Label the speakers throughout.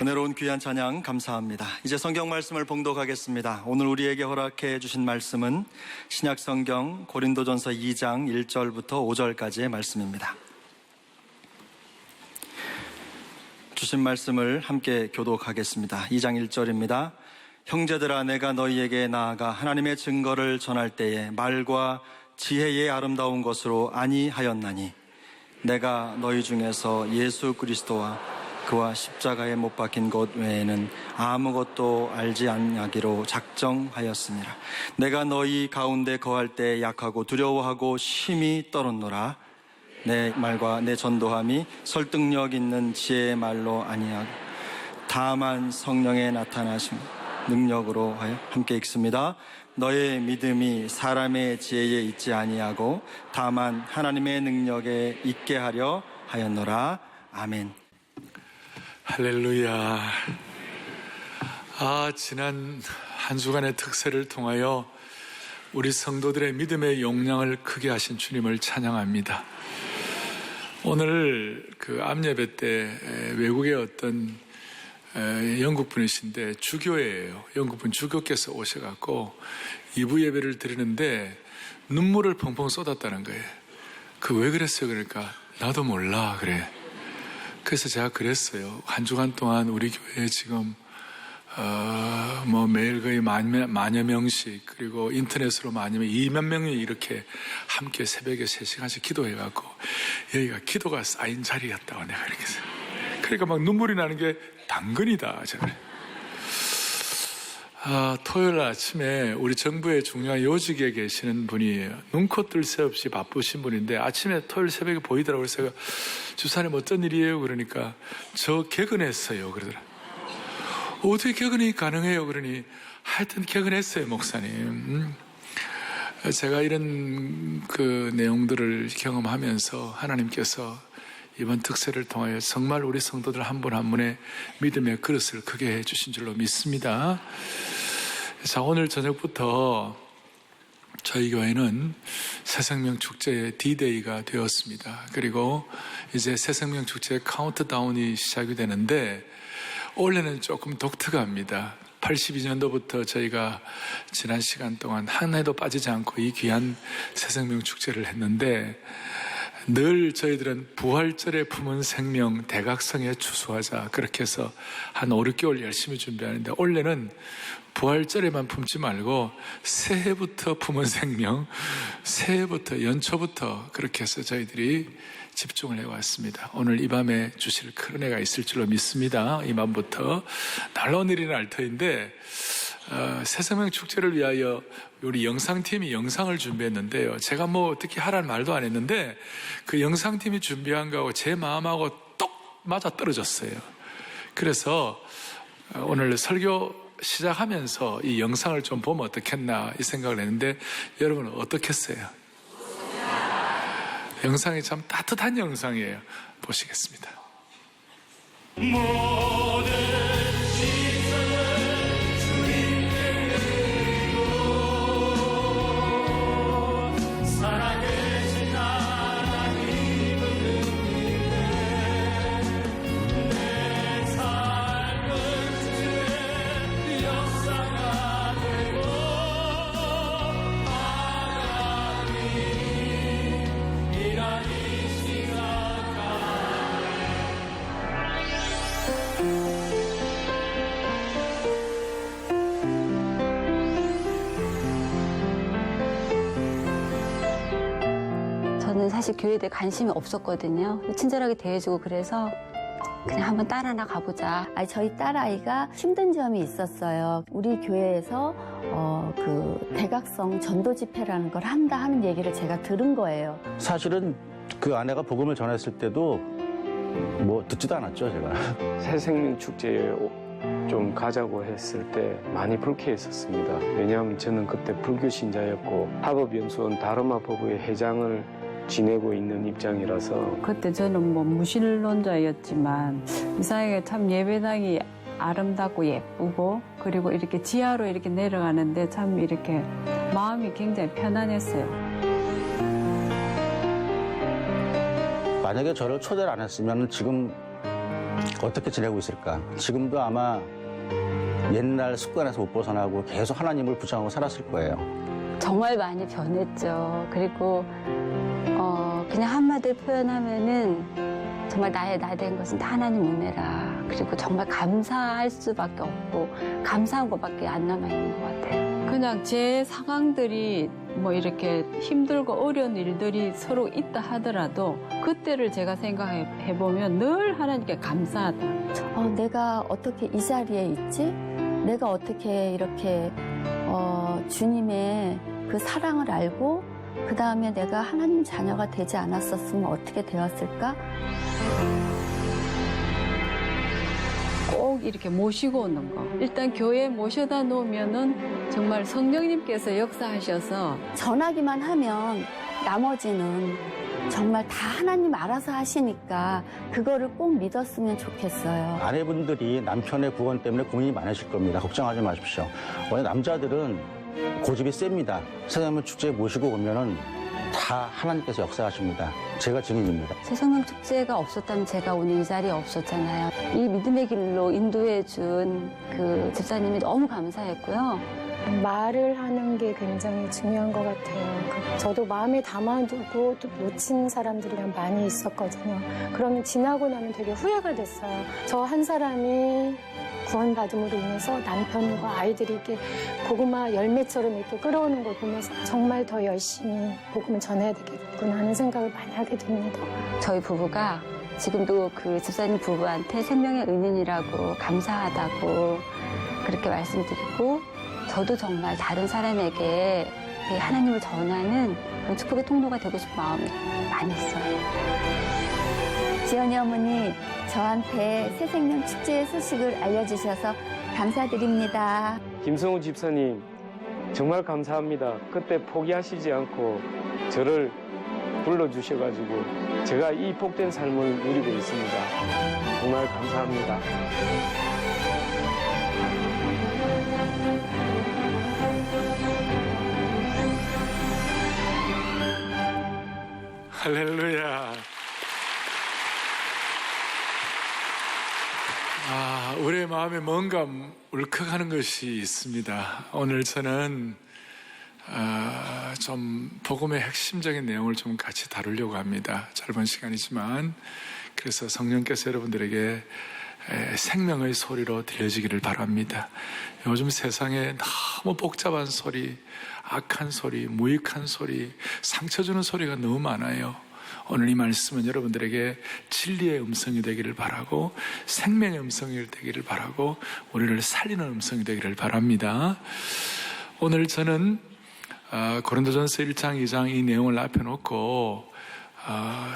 Speaker 1: 은혜로운 귀한 찬양 감사합니다. 이제 성경 말씀을 봉독하겠습니다. 오늘 우리에게 허락해 주신 말씀은 신약 성경 고린도전서 2장 1절부터 5절까지의 말씀입니다. 주신 말씀을 함께 교독하겠습니다. 2장 1절입니다. 형제들아, 내가 너희에게 나아가 하나님의 증거를 전할 때에 말과 지혜의 아름다운 것으로 아니하였나니 내가 너희 중에서 예수 그리스도와 그와 십자가에 못 박힌 것 외에는 아무것도 알지 아니하기로 작정하였습니다. 내가 너희 가운데 거할 때 약하고 두려워하고 심히 떨었노라. 내 말과 내 전도함이 설득력 있는 지혜의 말로 아니하고 다만 성령의 나타나심 능력으로 하여 함께 읽습니다. 너의 믿음이 사람의 지혜에 있지 아니하고 다만 하나님의 능력에 있게 하려 하였노라. 아멘.
Speaker 2: 할렐루야. 지난 한 주간의 특세를 통하여 우리 성도들의 믿음의 용량을 크게 하신 주님을 찬양합니다. 오늘 암예배 때 외국의 어떤 영국 분이신데 주교예요. 영국 분 주교께서 오셔갖고 2부 예배를 드리는데 눈물을 펑펑 쏟았다는 거예요. 왜 그랬어요? 그러니까 나도 몰라 그래. 그래서 제가 그랬어요. 한 주간 동안 우리 교회에 지금 매일 거의 만여 명씩, 그리고 인터넷으로 2만 명이 이렇게 함께 새벽에 3시간씩 기도해갖고 여기가 기도가 쌓인 자리였다고 내가 그렇게 했어요. 그러니까 막 눈물이 나는 게 당근이다. 제가 토요일 아침에 우리 정부의 중요한 요직에 계시는 분이에요. 눈코 뜰 새 없이 바쁘신 분인데 아침에 토요일 새벽에 보이더라고요. 그래서 주사님 어쩐 일이에요? 그러니까 저 개근했어요. 그러더라고요. 어떻게 개근이 가능해요? 그러니 하여튼 개근했어요, 목사님. 제가 이런 내용들을 경험하면서 하나님께서 이번 특세를 통하여 정말 우리 성도들 한 분 한 분의 믿음의 그릇을 크게 해주신 줄로 믿습니다. 자, 오늘 저녁부터 저희 교회는 새생명 축제의 D-Day가 되었습니다. 그리고 이제 새생명 축제의 카운트다운이 시작이 되는데 올해는 조금 독특합니다. 82년도부터 저희가 지난 시간 동안 한 해도 빠지지 않고 이 귀한 새생명 축제를 했는데 늘 저희들은 부활절에 품은 생명 대각성에 추수하자 그렇게 해서 한 5, 6개월 열심히 준비하는데 올해는 부활절에만 품지 말고 새해부터 품은 생명, 새해부터 연초부터 그렇게 해서 저희들이 집중을 해왔습니다. 오늘 이 밤에 주실 큰 은혜가 있을 줄로 믿습니다. 이 밤부터 날로 내리는 알터인데 새생명 축제를 위하여 우리 영상팀이 영상을 준비했는데요. 제가 어떻게 하라는 말도 안 했는데 그 영상팀이 준비한 거하고 제 마음하고 똑 맞아 떨어졌어요. 그래서 오늘 설교 시작하면서 이 영상을 좀 보면 어떻겠나 이 생각을 했는데 여러분은 어떻겠어요? 영상이 참 따뜻한 영상이에요. 보시겠습니다.
Speaker 3: 저는 사실 교회에 대해 관심이 없었거든요. 친절하게 대해주고 그래서 그냥 한번 딸 하나 가보자.
Speaker 4: 저희 딸아이가 힘든 점이 있었어요. 우리 교회에서 대각성 전도 집회라는 걸 한다 하는 얘기를 제가 들은 거예요.
Speaker 5: 사실은 그 아내가 복음을 전했을 때도 듣지도 않았죠, 제가.
Speaker 6: 새생명 축제에 좀 가자고 했을 때 많이 불쾌했었습니다. 왜냐하면 저는 그때 불교 신자였고 합업연수원 다르마법의 회장을 지내고 있는 입장이라서
Speaker 7: 그때 저는 무신론자였지만 이상하게 참 예배당이 아름답고 예쁘고 그리고 이렇게 지하로 이렇게 내려가는데 참 이렇게 마음이 굉장히 편안했어요.
Speaker 5: 만약에 저를 초대를 안 했으면 지금 어떻게 지내고 있을까? 지금도 아마 옛날 습관에서 못 벗어나고 계속 하나님을 부정하고 살았을 거예요.
Speaker 3: 정말 많이 변했죠. 그리고 그냥 한마디로 표현하면은 정말 나의 나 된 것은 다 하나님 은혜라. 그리고 정말 감사할 수밖에 없고 감사한 것밖에 안 남아있는 것 같아요.
Speaker 7: 그냥 제 상황들이 뭐 이렇게 힘들고 어려운 일들이 서로 있다 하더라도 그때를 제가 생각해 보면 늘 하나님께 감사하다.
Speaker 4: 내가 어떻게 이 자리에 있지? 내가 어떻게 이렇게 주님의 그 사랑을 알고 그 다음에 내가 하나님 자녀가 되지 않았었으면 어떻게 되었을까?
Speaker 7: 꼭 이렇게 모시고 오는 거. 일단 교회에 모셔다 놓으면은 정말 성령님께서 역사하셔서
Speaker 4: 전하기만 하면 나머지는 정말 다 하나님 알아서 하시니까 그거를 꼭 믿었으면 좋겠어요.
Speaker 5: 아내분들이 남편의 구원 때문에 고민이 많으실 겁니다. 걱정하지 마십시오. 원래 남자들은 고집이 셉니다. 새생명 축제에 모시고 오면은 다 하나님께서 역사하십니다. 제가 증인입니다.
Speaker 3: 새생명 축제가 없었다면 제가 오늘 이 자리에 없었잖아요. 이 믿음의 길로 인도해 준 그 집사님이 너무 감사했고요.
Speaker 8: 말을 하는 게 굉장히 중요한 것 같아요. 저도 마음에 담아두고 또 놓친 사람들이랑 많이 있었거든요. 그러면 지나고 나면 되게 후회가 됐어요. 저 한 사람이 구원받음으로 인해서 남편과 아이들이 이렇게 고구마 열매처럼 이렇게 끌어오는 걸 보면서 정말 더 열심히 복음을 전해야 되겠구나 하는 생각을 많이 하게 됩니다.
Speaker 3: 저희 부부가 지금도 그 집사님 부부한테 생명의 은인이라고 감사하다고 그렇게 말씀드리고 저도 정말 다른 사람에게 하나님을 전하는 그런 축복의 통로가 되고 싶은 마음이 많이 있어요.
Speaker 4: 지연이 어머니, 저한테 새생명 축제의 소식을 알려주셔서 감사드립니다.
Speaker 6: 김성우 집사님, 정말 감사합니다. 그때 포기하시지 않고 저를 불러주셔가지고 제가 이 복된 삶을 누리고 있습니다. 정말 감사합니다.
Speaker 2: 할렐루야. 우리의 마음에 뭔가 울컥하는 것이 있습니다. 오늘 저는 좀 복음의 핵심적인 내용을 좀 같이 다루려고 합니다. 짧은 시간이지만 그래서 성령께서 여러분들에게 생명의 소리로 들려지기를 바랍니다. 요즘 세상에 너무 복잡한 소리, 악한 소리, 무익한 소리, 상처 주는 소리가 너무 많아요. 오늘 이 말씀은 여러분들에게 진리의 음성이 되기를 바라고 생명의 음성이 되기를 바라고 우리를 살리는 음성이 되기를 바랍니다. 오늘 저는 고린도전서 1장 2장 이 내용을 앞에 놓고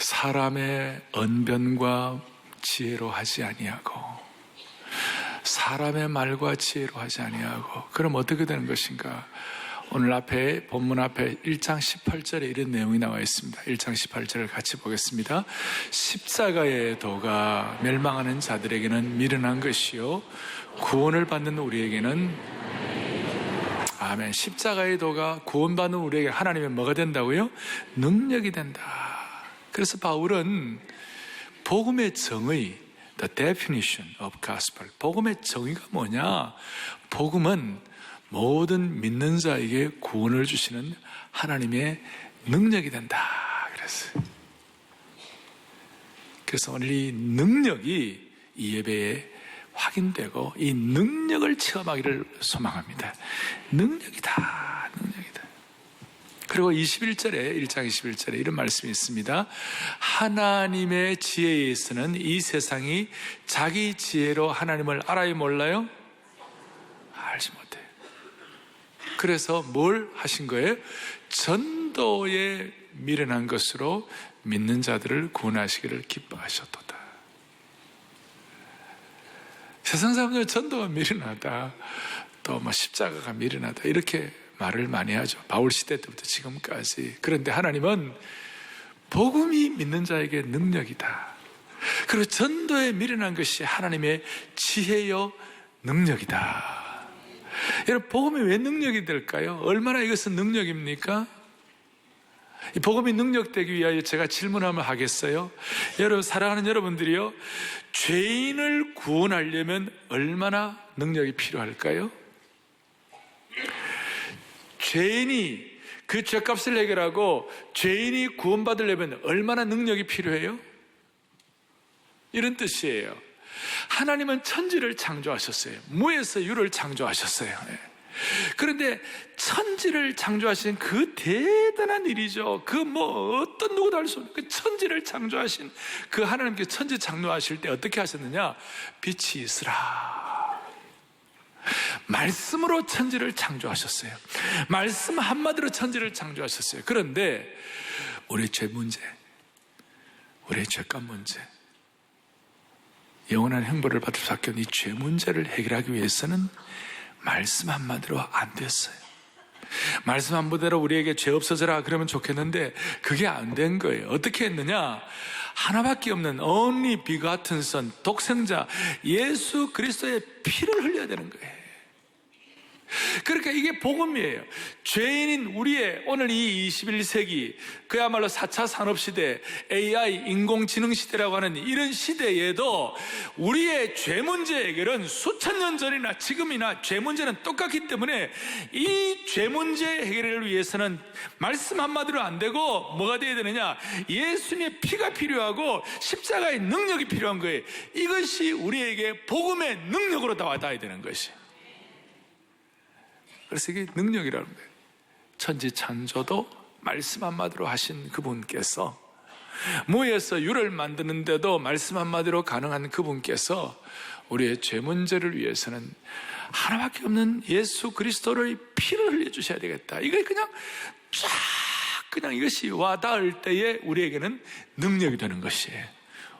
Speaker 2: 사람의 언변과 지혜로 하지 아니하고 사람의 말과 지혜로 하지 아니하고 그럼 어떻게 되는 것인가? 오늘 앞에 본문 앞에 1장 18절에 이런 내용이 나와 있습니다. 1장 18절을 같이 보겠습니다. 십자가의 도가 멸망하는 자들에게는 미련한 것이요 구원을 받는 우리에게는 아멘. 십자가의 도가 구원받는 우리에게 하나님의 뭐가 된다고요? 능력이 된다. 그래서 바울은 복음의 정의, the definition of gospel. 복음의 정의가 뭐냐? 복음은 모든 믿는 자에게 구원을 주시는 하나님의 능력이 된다. 그래서 오늘 이 능력이 이 예배에 확인되고 이 능력을 체험하기를 소망합니다. 능력이다. 능력이다. 그리고 21절에 1장 21절에 이런 말씀이 있습니다. 하나님의 지혜에 있어서는 이 세상이 자기 지혜로 하나님을 알아요 몰라요? 알지 못해요. 그래서 뭘 하신 거예요? 전도에 미련한 것으로 믿는 자들을 구원하시기를 기뻐하셨도다. 세상 사람들은 전도가 미련하다, 또 뭐 십자가가 미련하다 이렇게 말을 많이 하죠. 바울 시대 때부터 지금까지. 그런데 하나님은 복음이 믿는 자에게 능력이다. 그리고 전도에 미련한 것이 하나님의 지혜요 능력이다. 여러분 복음이 왜 능력이 될까요? 얼마나 이것은 능력입니까? 이 복음이 능력되기 위하여 제가 질문하면 하겠어요? 여러분, 사랑하는 여러분들이요, 죄인을 구원하려면 얼마나 능력이 필요할까요? 죄인이 그 죄값을 해결하고 죄인이 구원받으려면 얼마나 능력이 필요해요? 이런 뜻이에요. 하나님은 천지를 창조하셨어요. 무에서 유를 창조하셨어요. 그런데 천지를 창조하신 그 대단한 일이죠. 그 어떤 누구도 할 수 없는 그 천지를 창조하신 그 하나님께 천지 창조하실 때 어떻게 하셨느냐? 빛이 있으라. 말씀으로 천지를 창조하셨어요. 말씀 한마디로 천지를 창조하셨어요. 그런데 우리의 죄 문제, 우리의 죄값 문제, 영원한 형벌을 받을 수밖에 없는 이 죄 문제를 해결하기 위해서는 말씀 한마디로 안 됐어요. 말씀 한마디로 우리에게 죄 없어져라 그러면 좋겠는데 그게 안 된 거예요. 어떻게 했느냐? 하나밖에 없는 only begotten son, 독생자 예수 그리스도의 피를 흘려야 되는 거예요. 그러니까 이게 복음이에요. 죄인인 우리의 오늘 이 21세기, 그야말로 4차 산업시대, AI, 인공지능 시대라고 하는 이런 시대에도 우리의 죄 문제 해결은 수천 년 전이나 지금이나 죄 문제는 똑같기 때문에 이 죄 문제 해결을 위해서는 말씀 한마디로 안 되고 뭐가 돼야 되느냐? 예수님의 피가 필요하고 십자가의 능력이 필요한 거예요. 이것이 우리에게 복음의 능력으로 나와야 되는 것이에요. 그래서 이게 능력이라는 거예요. 천지 창조도 말씀 한마디로 하신 그분께서, 무에서 유를 만드는데도 말씀 한마디로 가능한 그분께서 우리의 죄 문제를 위해서는 하나밖에 없는 예수 그리스도의 피를 흘려주셔야 되겠다. 이게 그냥 이것이 와닿을 때에 우리에게는 능력이 되는 것이에요.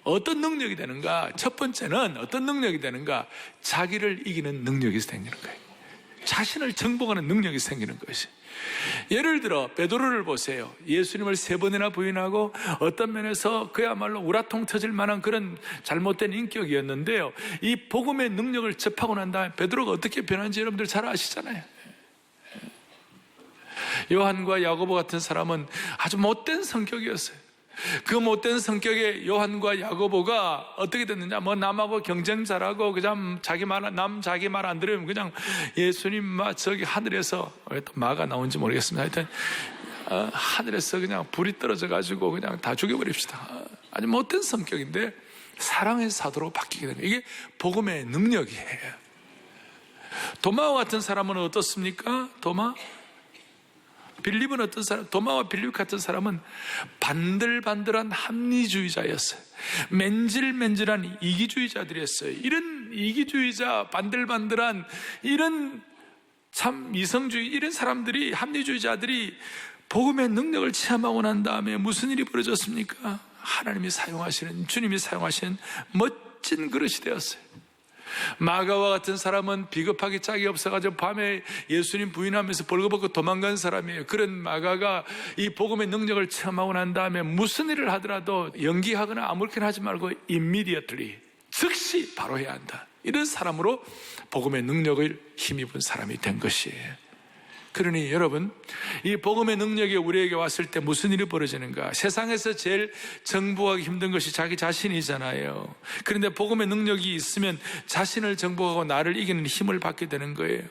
Speaker 2: 어떤 능력이 되는가? 첫 번째는 어떤 능력이 되는가? 자기를 이기는 능력이 생기는 거예요. 자신을 정복하는 능력이 생기는 것이. 예를 들어 베드로를 보세요. 예수님을 3번이나 부인하고 어떤 면에서 그야말로 우라통 터질 만한 그런 잘못된 인격이었는데요, 이 복음의 능력을 접하고 난 다음에 베드로가 어떻게 변한지 여러분들 잘 아시잖아요. 요한과 야고보 같은 사람은 아주 못된 성격이었어요. 그 못된 성격의 요한과 야고보가 어떻게 됐느냐? 남하고 경쟁 잘하고 그냥 자기 말 안 들으면 그냥 예수님 저기 하늘에서, 왜 또 마가 나온지 모르겠습니다. 하여튼 하늘에서 그냥 불이 떨어져 가지고 그냥 다 죽여버립시다. 아주 못된 성격인데 사랑의 사도로 바뀌게 되는, 이게 복음의 능력이에요. 도마와 같은 사람은 어떻습니까? 빌립은 어떤 사람? 도마와 빌립 같은 사람은 반들반들한 합리주의자였어요. 맨질맨질한 이기주의자들이었어요. 이런 이기주의자, 반들반들한 이런 참 이성주의, 이런 사람들이, 합리주의자들이 복음의 능력을 체험하고 난 다음에 무슨 일이 벌어졌습니까? 하나님이 사용하시는, 주님이 사용하시는 멋진 그릇이 되었어요. 마가와 같은 사람은 비겁하게 짝이 없어가지고 밤에 예수님 부인하면서 벌거벗고 도망간 사람이에요. 그런 마가가 이 복음의 능력을 체험하고 난 다음에 무슨 일을 하더라도 연기하거나 아무렇게나 하지 말고 immediately, 즉시 바로 해야 한다. 이런 사람으로 복음의 능력을 힘입은 사람이 된 것이에요. 그러니 여러분, 이 복음의 능력이 우리에게 왔을 때 무슨 일이 벌어지는가? 세상에서 제일 정복하기 힘든 것이 자기 자신이잖아요. 그런데 복음의 능력이 있으면 자신을 정복하고 나를 이기는 힘을 받게 되는 거예요.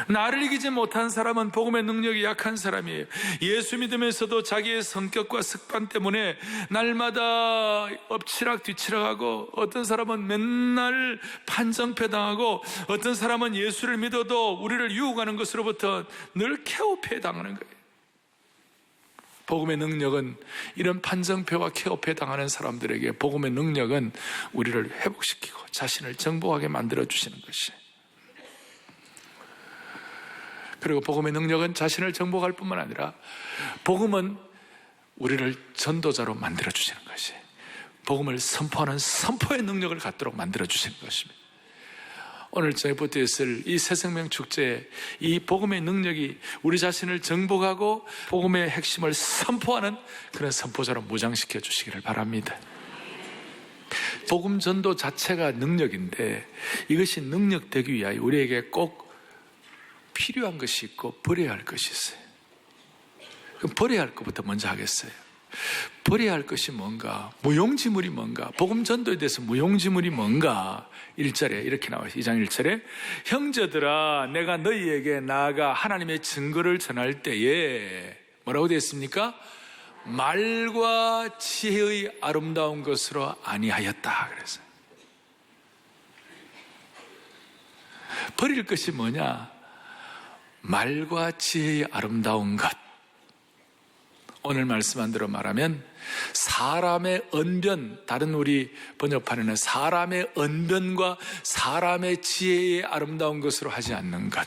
Speaker 2: 나를 이기지 못한 사람은 복음의 능력이 약한 사람이에요. 예수 믿으면서도 자기의 성격과 습관 때문에 날마다 엎치락 뒤치락하고, 어떤 사람은 맨날 판정패당하고, 어떤 사람은 예수를 믿어도 우리를 유혹하는 것으로부터 늘 케오패 당하는 거예요. 복음의 능력은 이런 판정패와 케오패 당하는 사람들에게, 복음의 능력은 우리를 회복시키고 자신을 정복하게 만들어주시는 것이에요. 그리고 복음의 능력은 자신을 정복할 뿐만 아니라 복음은 우리를 전도자로 만들어주시는 것이에요. 복음을 선포하는 선포의 능력을 갖도록 만들어주시는 것입니다. 오늘 저희부터 있을 이 새생명 축제에 이 복음의 능력이 우리 자신을 정복하고 복음의 핵심을 선포하는 그런 선포자로 무장시켜 주시기를 바랍니다. 복음 전도 자체가 능력인데 이것이 능력되기 위하여 우리에게 꼭 필요한 것이 있고 버려야 할 것이 있어요. 그럼 버려야 할 것부터 먼저 하겠어요. 버려야 할 것이 뭔가, 무용지물이 뭔가, 복음 전도에 대해서 무용지물이 뭔가. 1절에 이렇게 나와요. 2장 1절에 형제들아 내가 너희에게 나아가 하나님의 증거를 전할 때에 뭐라고 되어 있습니까? 말과 지혜의 아름다운 것으로 아니하였다 그랬어요. 버릴 것이 뭐냐? 말과 지혜의 아름다운 것. 오늘 말씀한 대로 말하면 사람의 언변, 다른 우리 번역판에는 사람의 언변과 사람의 지혜의 아름다운 것으로 하지 않는 것.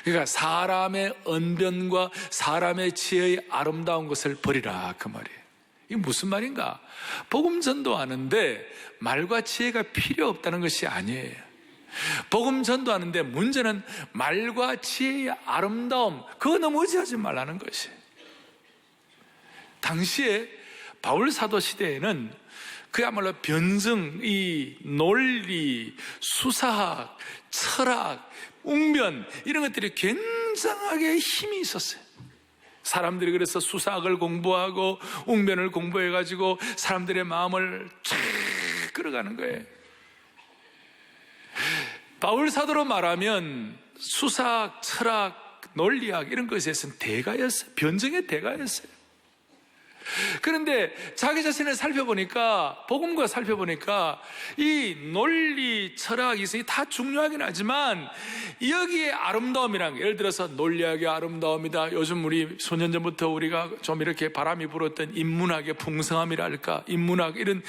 Speaker 2: 그러니까 사람의 언변과 사람의 지혜의 아름다운 것을 버리라 그 말이에요. 이게 무슨 말인가? 복음 전도하는데 말과 지혜가 필요 없다는 것이 아니에요. 복음 전도하는데 문제는 말과 지혜의 아름다움, 그거 너무 의지하지 말라는 것이에요. 당시에 바울 사도 시대에는 그야말로 변증, 이 논리, 수사학, 철학, 웅변 이런 것들이 굉장하게 힘이 있었어요. 사람들이 그래서 수사학을 공부하고 웅변을 공부해가지고 사람들의 마음을 쫙 끌어가는 거예요. 바울 사도로 말하면 수사학, 철학, 논리학 이런 것에서는 대가였어요. 변증의 대가였어요. 그런데 자기 자신을 살펴보니까, 복음과 살펴보니까 이 논리, 철학, 이성이 다 중요하긴 하지만 여기에 아름다움이란, 예를 들어서 논리학의 아름다움이다. 요즘 우리 수년 전부터 우리가 좀 이렇게 바람이 불었던 인문학의 풍성함이랄까, 인문학 이런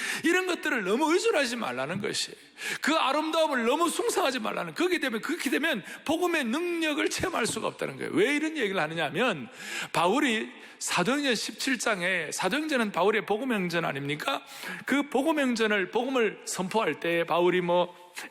Speaker 2: 것들을 너무 의존하지 말라는 것이에요. 그 아름다움을 너무 숭상하지 말라는, 그렇게 되면 복음의 능력을 체험할 수가 없다는 거예요. 왜 이런 얘기를 하느냐 하면, 바울이 사도행전 17장에, 사도행전은 바울의 복음행전 아닙니까? 그 복음을 선포할 때 바울이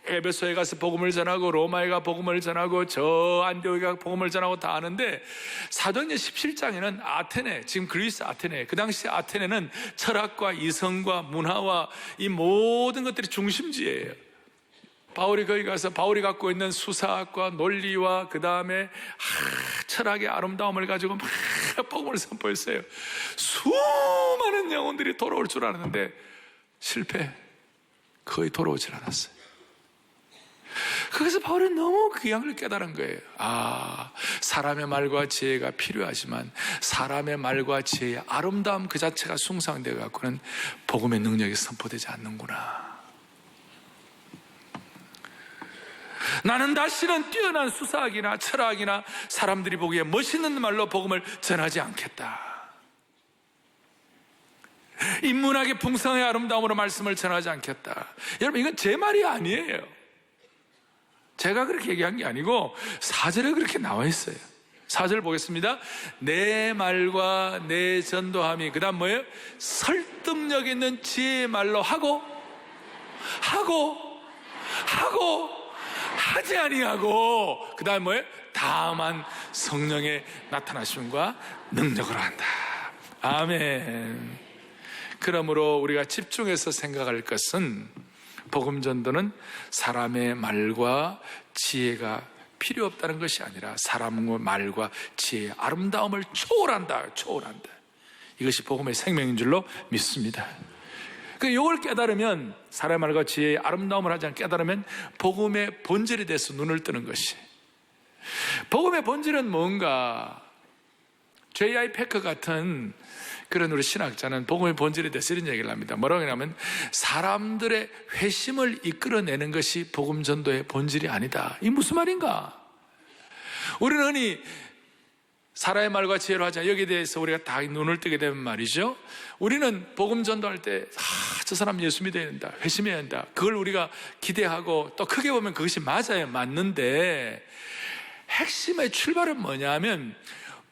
Speaker 2: 에베소에 가서 복음을 전하고 로마에 가 복음을 전하고 저 안디옥에 가 복음을 전하고 다 하는데, 사도행전 17장에는 아테네, 지금 그리스 아테네, 그 당시 아테네는 철학과 이성과 문화와 이 모든 것들이 중심지예요. 바울이 거기 가서 바울이 갖고 있는 수사학과 논리와 그 다음에 철학의 아름다움을 가지고 막 복음을 선포했어요. 수많은 영혼들이 돌아올 줄 알았는데 실패, 거의 돌아오질 않았어요. 거기서 바울이 너무 그 양을 깨달은 거예요. 사람의 말과 지혜가 필요하지만 사람의 말과 지혜의 아름다움 그 자체가 숭상되어 갖고는 복음의 능력이 선포되지 않는구나. 나는 다시는 뛰어난 수사학이나 철학이나 사람들이 보기에 멋있는 말로 복음을 전하지 않겠다. 인문학의 풍성의 아름다움으로 말씀을 전하지 않겠다. 여러분, 이건 제 말이 아니에요. 제가 그렇게 얘기한 게 아니고 4절에 그렇게 나와 있어요. 4절 보겠습니다. 내 말과 내 전도함이, 그 다음 뭐예요? 설득력 있는 지혜의 말로 하고 하지 아니하고, 그 다음 뭐예요? 다만 성령의 나타나심과 능력으로 한다. 아멘. 그러므로 우리가 집중해서 생각할 것은, 복음 전도는 사람의 말과 지혜가 필요 없다는 것이 아니라 사람의 말과 지혜의 아름다움을 초월한다. 이것이 복음의 생명인 줄로 믿습니다. 이걸 깨달으면, 사람의 말과 지혜의 아름다움을 하지 않게 깨달으면 복음의 본질에 대해서 눈을 뜨는 것이, 복음의 본질은 뭔가, J.I. 패커 같은 그런 우리 신학자는 복음의 본질에 대해서 이런 얘기를 합니다. 뭐라고 하냐면, 사람들의 회심을 이끌어내는 것이 복음 전도의 본질이 아니다. 이게 무슨 말인가? 우리는 흔히 사람의 말과 지혜로 하자, 여기에 대해서 우리가 다 눈을 뜨게 되면 말이죠, 우리는 복음 전도할 때 저 사람 예수 믿어야 된다, 회심해야 된다, 그걸 우리가 기대하고, 또 크게 보면 그것이 맞아요. 맞는데 핵심의 출발은 뭐냐면,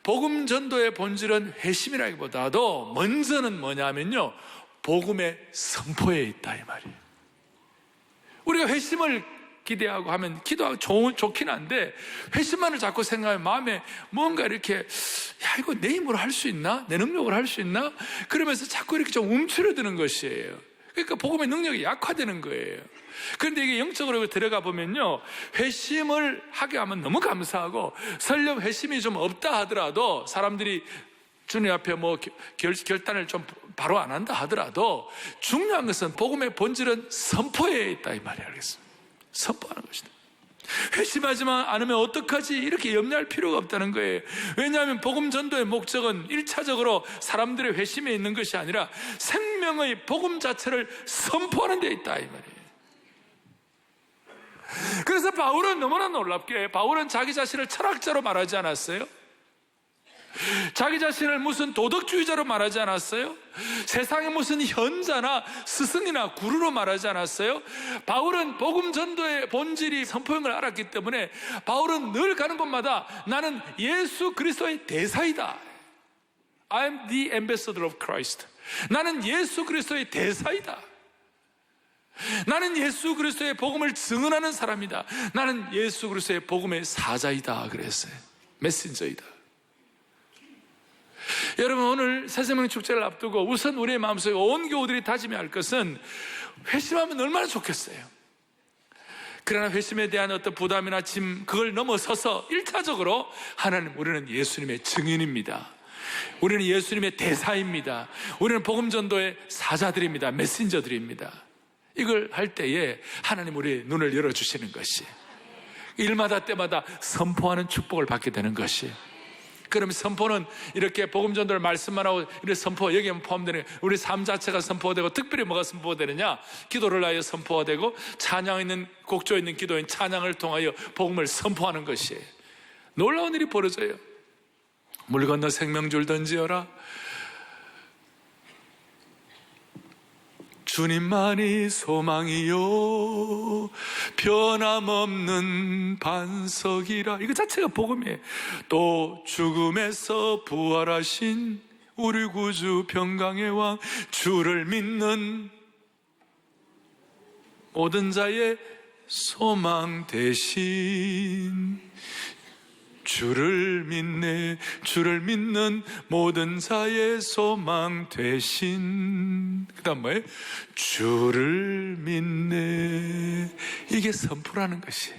Speaker 2: 복음 전도의 본질은 회심이라기보다도 먼저는 뭐냐면요, 복음의 선포에 있다 이 말이에요. 우리가 회심을 기대하고 하면 기도하고 좋긴 한데, 회심만을 자꾸 생각하면 마음에 뭔가 이렇게, 이거 내 힘으로 할 수 있나? 내 능력으로 할 수 있나? 그러면서 자꾸 이렇게 좀 움츠러드는 것이에요. 그러니까 복음의 능력이 약화되는 거예요. 그런데 이게 영적으로 들어가 보면요, 회심을 하게 하면 너무 감사하고, 설령 회심이 좀 없다 하더라도 사람들이 주님 앞에 뭐 결단을 좀 바로 안 한다 하더라도 중요한 것은 복음의 본질은 선포에 있다 이 말이 알겠습니다. 선포하는 것이다. 회심하지만 않으면 어떡하지? 이렇게 염려할 필요가 없다는 거예요. 왜냐하면 복음 전도의 목적은 1차적으로 사람들의 회심에 있는 것이 아니라 생명의 복음 자체를 선포하는 데 있다 이 말이에요. 그래서 바울은 너무나 놀랍게 바울은 자기 자신을 철학자로 말하지 않았어요. 자기 자신을 무슨 도덕주의자로 말하지 않았어요. 세상에 무슨 현자나 스승이나 구루로 말하지 않았어요. 바울은 복음 전도의 본질이 선포인 걸 알았기 때문에 바울은 늘 가는 곳마다 나는 예수 그리스도의 대사이다. I'm the ambassador of Christ. 나는 예수 그리스도의 대사이다. 나는 예수 그리스도의 복음을 증언하는 사람이다. 나는 예수 그리스도의 복음의 사자이다 그랬어요. 메신저이다. 여러분, 오늘 새생명 축제를 앞두고 우선 우리의 마음속에 온 교우들이 다짐해야 할 것은 회심하면 얼마나 좋겠어요. 그러나 회심에 대한 어떤 부담이나 짐, 그걸 넘어서서 1차적으로 하나님, 우리는 예수님의 증인입니다. 우리는 예수님의 대사입니다. 우리는 복음 전도의 사자들입니다. 메신저들입니다. 이걸 할 때에 하나님 우리의 눈을 열어주시는 것이, 일마다 때마다 선포하는 축복을 받게 되는 것이. 그러면 선포는 이렇게 복음 전도를 말씀만 하고 이렇게 선포, 여기에 포함되는 우리 삶 자체가 선포되고, 특별히 뭐가 선포되느냐? 기도를 하여 선포가 되고, 찬양 있는 곡조 있는 기도인 찬양을 통하여 복음을 선포하는 것이에요. 놀라운 일이 벌어져요. 물 건너 생명줄 던지어라. 주님만이 소망이요 변함없는 반석이라. 이거 자체가 복음이에요. 또 죽음에서 부활하신 우리 구주 평강의 왕, 주를 믿는 모든 자의 소망 대신, 주를 믿네, 주를 믿는 모든 자의 소망 되신. 그 다음 뭐예요? 주를 믿네. 이게 선포라는 것이.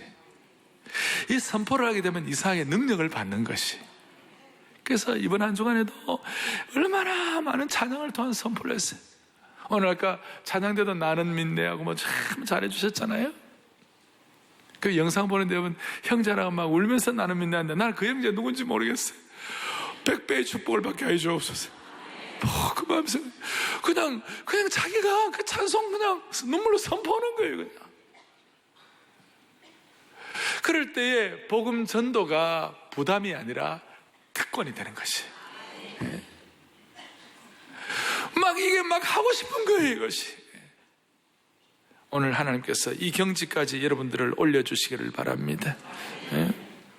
Speaker 2: 이 선포를 하게 되면 이상하게 능력을 받는 것이. 그래서 이번 한 주간에도 얼마나 많은 찬양을 통한 선포를 했어요. 오늘 아까 찬양대도 나는 믿네하고 뭐 참 잘해주셨잖아요. 그 영상 보는데 여러분, 형제라고 막 울면서 나는 믿는데 나는 그 형제 누군지 모르겠어요. 100배의 축복을 받게 해 주옵소서. 그 마음에서 그냥 자기가 그 찬송 그냥 눈물로 선포하는 거예요. 그냥. 그럴 때에 복음 전도가 부담이 아니라 특권이 되는 것이. 막 이게 막 하고 싶은 거예요, 이것이. 오늘 하나님께서 이 경지까지 여러분들을 올려주시기를 바랍니다.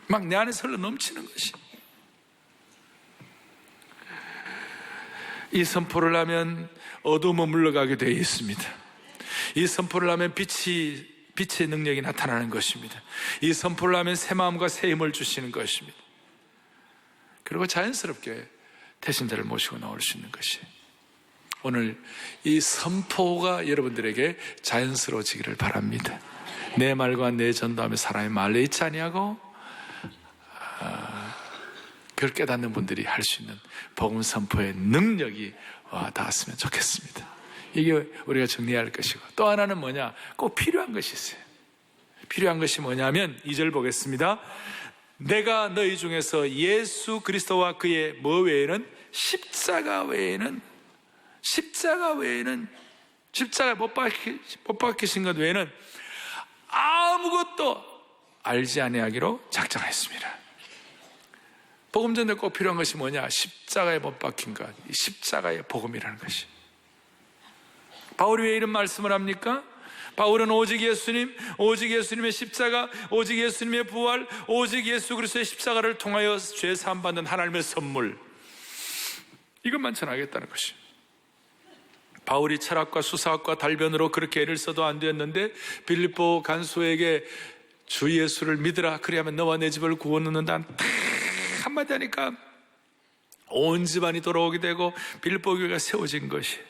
Speaker 2: 막 내 안에서 흘러 넘치는 것이. 이 선포를 하면 어둠은 물러가게 되어 있습니다. 이 선포를 하면 빛의 능력이 나타나는 것입니다. 이 선포를 하면 새 마음과 새 힘을 주시는 것입니다. 그리고 자연스럽게 태신자를 모시고 나올 수 있는 것이. 오늘 이 선포가 여러분들에게 자연스러워지기를 바랍니다. 내 말과 내 전도하며 사람의 말에 있지 아니하고, 그걸 깨닫는 분들이 할 수 있는 복음 선포의 능력이 닿았으면 좋겠습니다. 이게 우리가 정리해야 할 것이고, 또 하나는 뭐냐? 꼭 필요한 것이 있어요. 필요한 것이 뭐냐면 2절 보겠습니다. 내가 너희 중에서 예수 그리스도와 그의 뭐 외에는 십자가 못 박히신 것 외에는 아무것도 알지 아니하기로 작정했습니다. 복음 전도에 꼭 필요한 것이 뭐냐? 십자가에 못 박힌 것, 십자가의 복음이라는 것이. 바울이 왜 이런 말씀을 합니까? 바울은 오직 예수님, 오직 예수님의 십자가, 오직 예수님의 부활, 오직 예수 그리스도의 십자가를 통하여 죄 사함 받는 하나님의 선물, 이것만 전하겠다는 것이. 바울이 철학과 수사학과 달변으로 그렇게 애를 써도 안 되었는데 빌립보 간수에게 주 예수를 믿으라, 그리하면 너와 내 집을 구워 넣는다 한마디 하니까 온 집안이 돌아오게 되고 빌립보 교회가 세워진 것이.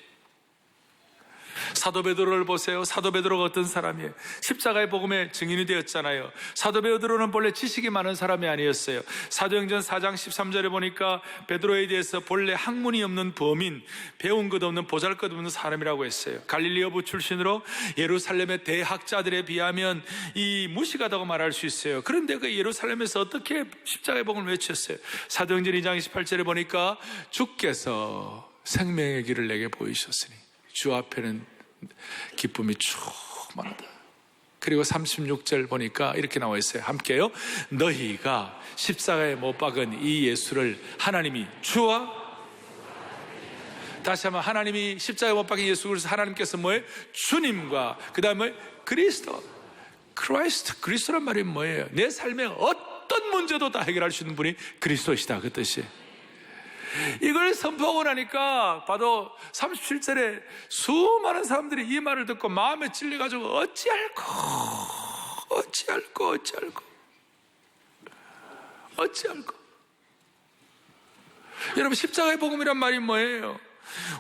Speaker 2: 사도 베드로를 보세요. 사도 베드로가 어떤 사람이에요? 십자가의 복음의 증인이 되었잖아요. 사도 베드로는 본래 지식이 많은 사람이 아니었어요. 사도행전 4장 13절에 보니까 베드로에 대해서 본래 학문이 없는 범인, 배운 것 없는 보잘것 없는 사람이라고 했어요. 갈릴리 어부 출신으로 예루살렘의 대학자들에 비하면 이 무식하다고 말할 수 있어요. 그런데 그 예루살렘에서 어떻게 십자가의 복음을 외쳤어요? 사도행전 2장 28절에 보니까 주께서 생명의 길을 내게 보이셨으니 주 앞에는 기쁨이 충만하다. 그리고 36절 보니까 이렇게 나와 있어요. 함께요. 너희가 십자가에 못 박은 이 예수를 하나님이 주와, 다시 한번, 하나님이 십자가에 못 박인 예수 그리스도, 하나님께서 뭐예요? 주님과 그 다음에 그리스도, 크라이스트, 그리스도란 말이 뭐예요? 내 삶의 어떤 문제도 다 해결할 수 있는 분이 그리스도시다, 그 뜻이에요. 이걸 선포하고 나니까 봐도 37절에 수많은 사람들이 이 말을 듣고 마음에 찔려가지고 어찌할꼬 여러분, 십자가의 복음이란 말이 뭐예요?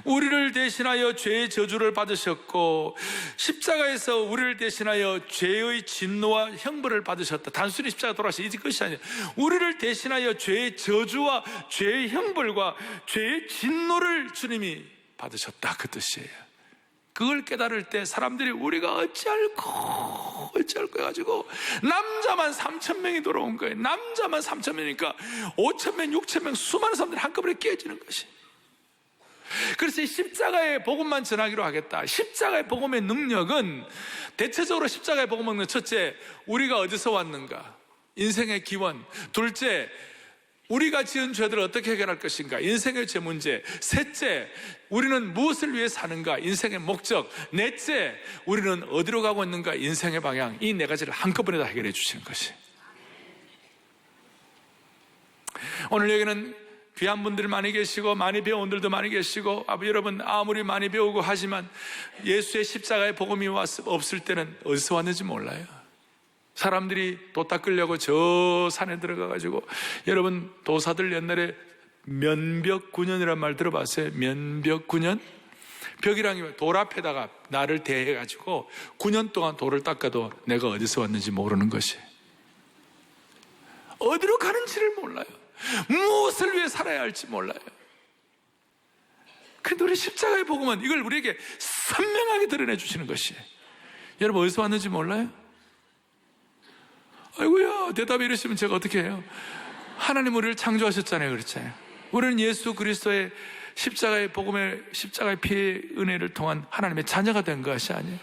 Speaker 2: 우리를 대신하여 죄의 저주를 받으셨고 십자가에서 우리를 대신하여 죄의 진노와 형벌을 받으셨다. 단순히 십자가 돌아가신 이것이 아니에요. 우리를 대신하여 죄의 저주와 죄의 형벌과 죄의 진노를 주님이 받으셨다, 그 뜻이에요. 그걸 깨달을 때 사람들이 우리가 어찌할꼬 해가지고 남자만 3,000명이 돌아온 거예요. 남자만 3,000명이니까 5,000명, 6,000명 수많은 사람들이 한꺼번에 깨지는 것이. 그래서 이 십자가의 복음만 전하기로 하겠다. 십자가의 복음의 능력은 대체적으로 십자가의 복음은 첫째, 우리가 어디서 왔는가? 인생의 기원. 둘째, 우리가 지은 죄들을 어떻게 해결할 것인가? 인생의 죄 문제. 셋째, 우리는 무엇을 위해 사는가? 인생의 목적. 넷째, 우리는 어디로 가고 있는가? 인생의 방향. 이 네 가지를 한꺼번에 다 해결해 주시는 것이. 오늘 여기는 귀한 분들 많이 계시고 많이 배운 분들도 많이 계시고, 여러분 아무리 많이 배우고 하지만 예수의 십자가의 복음이 없을 때는 어디서 왔는지 몰라요. 사람들이 도 닦으려고 저 산에 들어가가지고, 여러분 도사들 옛날에 면벽군연이란 말 들어봤어요? 면벽군연? 벽이랑 돌 앞에다가 나를 대해가지고 9년 동안 돌을 닦아도 내가 어디서 왔는지 모르는 것이, 어디로 가는지를 몰라요. 무엇을 위해 살아야 할지 몰라요. 그런데 우리 십자가의 복음은 이걸 우리에게 선명하게 드러내 주시는 것이에요. 여러분 어디서 왔는지 몰라요? 아이고야, 대답이 이러시면 제가 어떻게 해요? 하나님 우리를 창조하셨잖아요, 그렇잖아요. 우리는 예수 그리스도의 십자가의 복음의 십자가의 피의 은혜를 통한 하나님의 자녀가 된 것이 아니에요.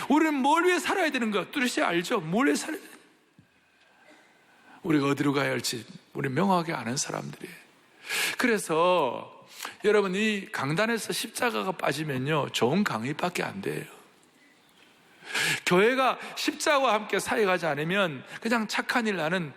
Speaker 2: 우리는 뭘 위해 살아야 되는가 뚜렷이 알죠. 뭘 위해 살아야 되는가, 우리가 어디로 가야 할지 우리 명확하게 아는 사람들이에요. 그래서 여러분, 이 강단에서 십자가가 빠지면요 좋은 강의밖에 안 돼요. 교회가 십자가와 함께 사역하지 않으면 그냥 착한 일 하는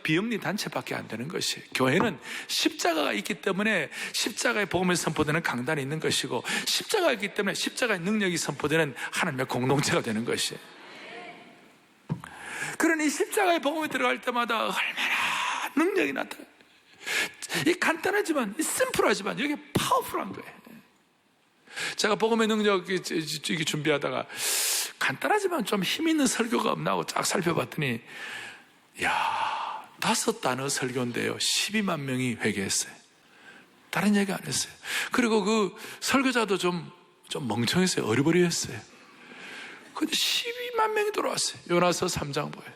Speaker 2: 비영리 단체밖에 안 되는 것이에요. 교회는 십자가가 있기 때문에 십자가의 복음이 선포되는 강단이 있는 것이고, 십자가가 있기 때문에 십자가의 능력이 선포되는 하나님의 공동체가 되는 것이에요. 그러니 십자가의 복음이 들어갈 때마다 얼마나 능력이 나타나요. 이 간단하지만, 이 심플하지만 여기 파워풀한 거예요. 제가 복음의 능력 이게 준비하다가 간단하지만 좀 힘 있는 설교가 없나 하고 쫙 살펴봤더니, 야, 5단어 설교인데요 12만 명이 회개했어요. 다른 얘기 안 했어요. 그리고 그 설교자도 좀 멍청했어요. 어리버리했어요. 근데 12만 명이 돌아왔어요. 요나서 3장 보여요.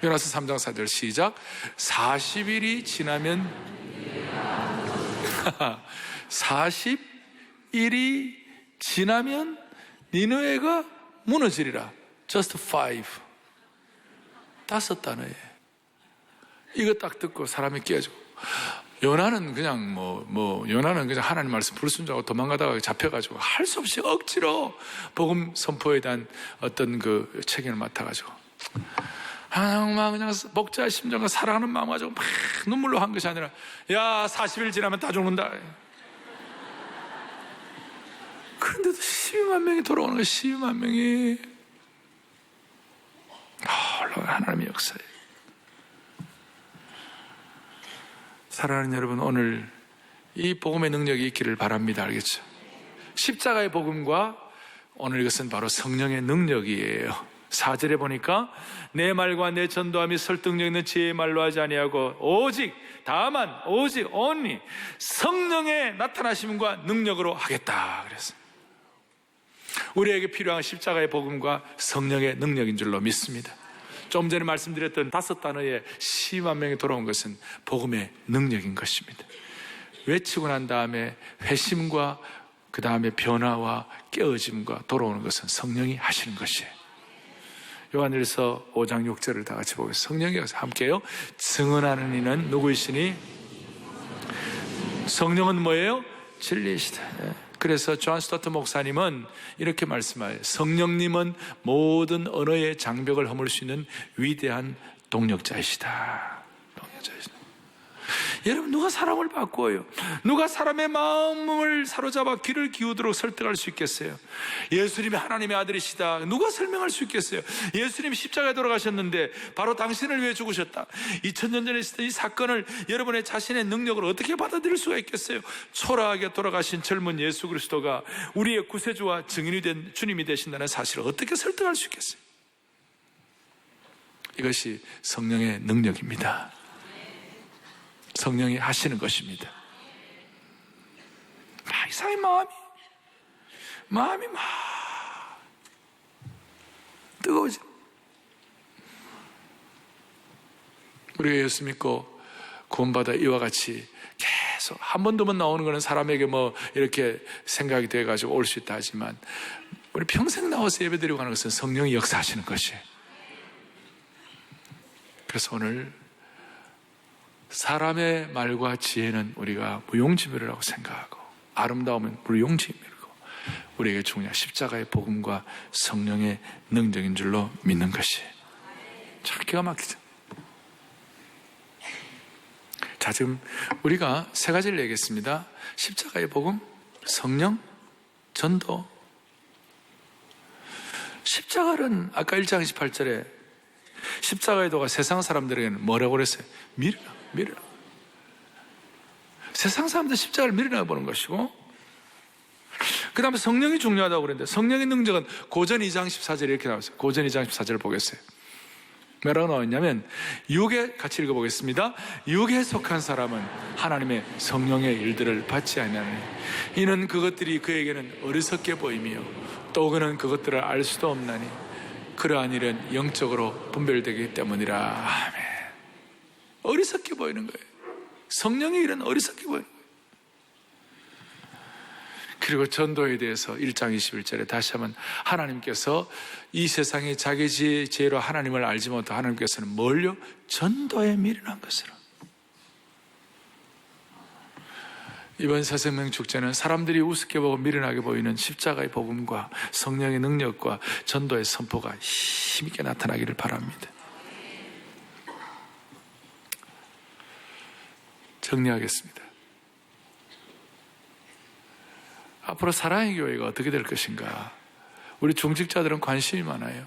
Speaker 2: 요나서 3장 4절 시작. 40일이 지나면 40일이 지나면 니느웨가 무너지리라. Just 5 단어예요. 이거 딱 듣고 사람이 깨지고, 요나는 그냥 요나는 그냥 하나님 말씀 불순종하고 도망가다가 잡혀가지고 할 수 없이 억지로 복음 선포에 대한 어떤 그 책임을 맡아가지고 막 그냥 목자의 심정과 사랑하는 마음 가지고 막 눈물로 한 것이 아니라, 야 40일 지나면 다 죽는다. 그런데도 12만 명이 돌아오는 거예요. 12만 명이. 하나님의 역사예요. 사랑하는 여러분, 오늘 이 복음의 능력이 있기를 바랍니다. 알겠죠? 십자가의 복음과 오늘 이것은 바로 성령의 능력이에요. 4절에 보니까 내 말과 내 전도함이 설득력 있는 지혜의 말로 하지 아니하고 오직 only 성령의 나타나심과 능력으로 하겠다 그랬어요. 우리에게 필요한 십자가의 복음과 성령의 능력인 줄로 믿습니다. 좀 전에 말씀드렸던 5단어의 10만 명이 돌아온 것은 복음의 능력인 것입니다. 외치고 난 다음에 회심과 그 다음에 변화와 깨어짐과 돌아오는 것은 성령이 하시는 것이에요. 요한일서 5장 6절을 다 같이 보겠습니다. 성령이 함께요. 증언하는 이는 누구이시니? 성령은 뭐예요? 진리이시다. 그래서 존 스토트 목사님은 이렇게 말씀해요. 성령님은 모든 언어의 장벽을 허물 수 있는 위대한 동력자이시다. 여러분, 누가 사람을 바꾸어요? 누가 사람의 마음을 사로잡아 귀를 기우도록 설득할 수 있겠어요? 예수님이 하나님의 아들이시다. 누가 설명할 수 있겠어요? 예수님이 십자가에 돌아가셨는데 바로 당신을 위해 죽으셨다. 2000년 전에 있었던 이 사건을 여러분의 자신의 능력으로 어떻게 받아들일 수가 있겠어요? 초라하게 돌아가신 젊은 예수 그리스도가 우리의 구세주와 증인이 된 주님이 되신다는 사실을 어떻게 설득할 수 있겠어요? 이것이 성령의 능력입니다. 성령이 하시는 것입니다. 이상하게 마음이 막 뜨거워져. 우리가 예수 믿고 구원받아 이와 같이 계속 한 번 두 번 나오는 것은 사람에게 뭐 이렇게 생각이 돼가지고 올 수 있다 하지만 우리 평생 나와서 예배드리고 가는 것은 성령이 역사하시는 것이에요. 그래서 오늘 사람의 말과 지혜는 우리가 무용지물이라고 생각하고 아름다움은 무용지물이고 우리에게 중요한 십자가의 복음과 성령의 능력인 줄로 믿는 것이 참 기가 막히죠. 자, 지금 우리가 3가지를 얘기했습니다. 십자가의 복음, 성령, 전도. 십자가는 아까 1장 28절에 십자가의 도가 세상 사람들에게는 뭐라고 그랬어요? 미련. 세상 사람들 십자가를 미련하게 보는 것이고, 그 다음에 성령이 중요하다고 그랬는데 성령의 능력은 고전 2장 14절에 이렇게 나왔어요. 고전 2장 14절을 보겠어요. 뭐라고 나왔냐면, 육에 같이 읽어보겠습니다. 육에 속한 사람은 하나님의 성령의 일들을 받지 아니하느니 이는 그것들이 그에게는 어리석게 보이며 또 그는 그것들을 알 수도 없나니 그러한 일은 영적으로 분별되기 때문이라. 아멘. 어리석게 보이는 거예요. 성령의 일은 어리석게 보이는 거예요. 그리고 전도에 대해서 1장 21절에 다시 한번 하나님께서 이 세상에 자기 지혜로 하나님을 알지 못한 하나님께서는 뭘요? 전도에 미련한 것으로. 이번 새생명 축제는 사람들이 우습게 보고 미련하게 보이는 십자가의 복음과 성령의 능력과 전도의 선포가 힘있게 나타나기를 바랍니다. 정리하겠습니다. 앞으로 사랑의 교회가 어떻게 될 것인가? 우리 중직자들은 관심이 많아요.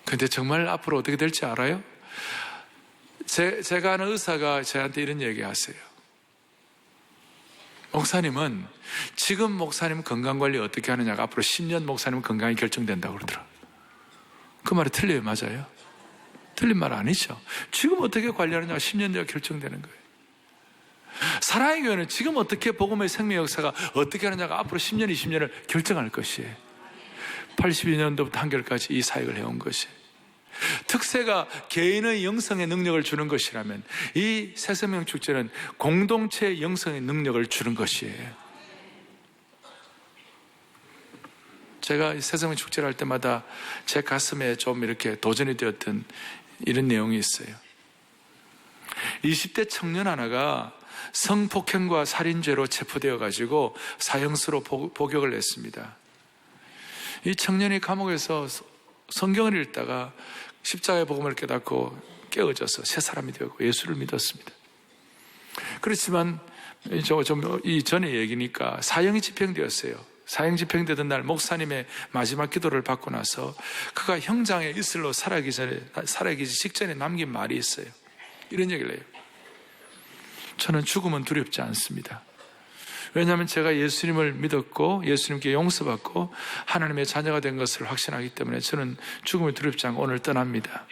Speaker 2: 근데 정말 앞으로 어떻게 될지 알아요? 제가 아는 의사가 저한테 이런 얘기 하세요. 목사님은 지금 목사님 건강관리 어떻게 하느냐가 앞으로 10년 목사님 건강이 결정된다고 그러더라고요. 그 말이 틀려요? 맞아요? 틀린 말 아니죠. 지금 어떻게 관리하느냐가 10년 뒤에 결정되는 거예요. 사랑의 교회는 지금 어떻게 복음의 생명 역사가 어떻게 하느냐가 앞으로 10년, 20년을 결정할 것이에요. 82년도부터 한결까지 이 사역을 해온 것이에요. 특세가 개인의 영성의 능력을 주는 것이라면 이 새생명 축제는 공동체의 영성의 능력을 주는 것이에요. 제가 새생명 축제를 할 때마다 제 가슴에 좀 이렇게 도전이 되었던 이런 내용이 있어요. 20대 청년 하나가 성폭행과 살인죄로 체포되어 가지고 사형수로 복역을 냈습니다. 이 청년이 감옥에서 성경을 읽다가 십자가의 복음을 깨닫고 깨어져서 새 사람이 되었고 예수를 믿었습니다. 그렇지만 이 전에 얘기니까 사형이 집행되었어요. 사형 집행되던 날 목사님의 마지막 기도를 받고 나서 그가 형장의 이슬로 살아가기 직전에 남긴 말이 있어요. 이런 얘기를 해요. 저는 죽음은 두렵지 않습니다. 왜냐하면 제가 예수님을 믿었고 예수님께 용서받고 하나님의 자녀가 된 것을 확신하기 때문에 저는 죽음을 두렵지 않고 오늘 떠납니다.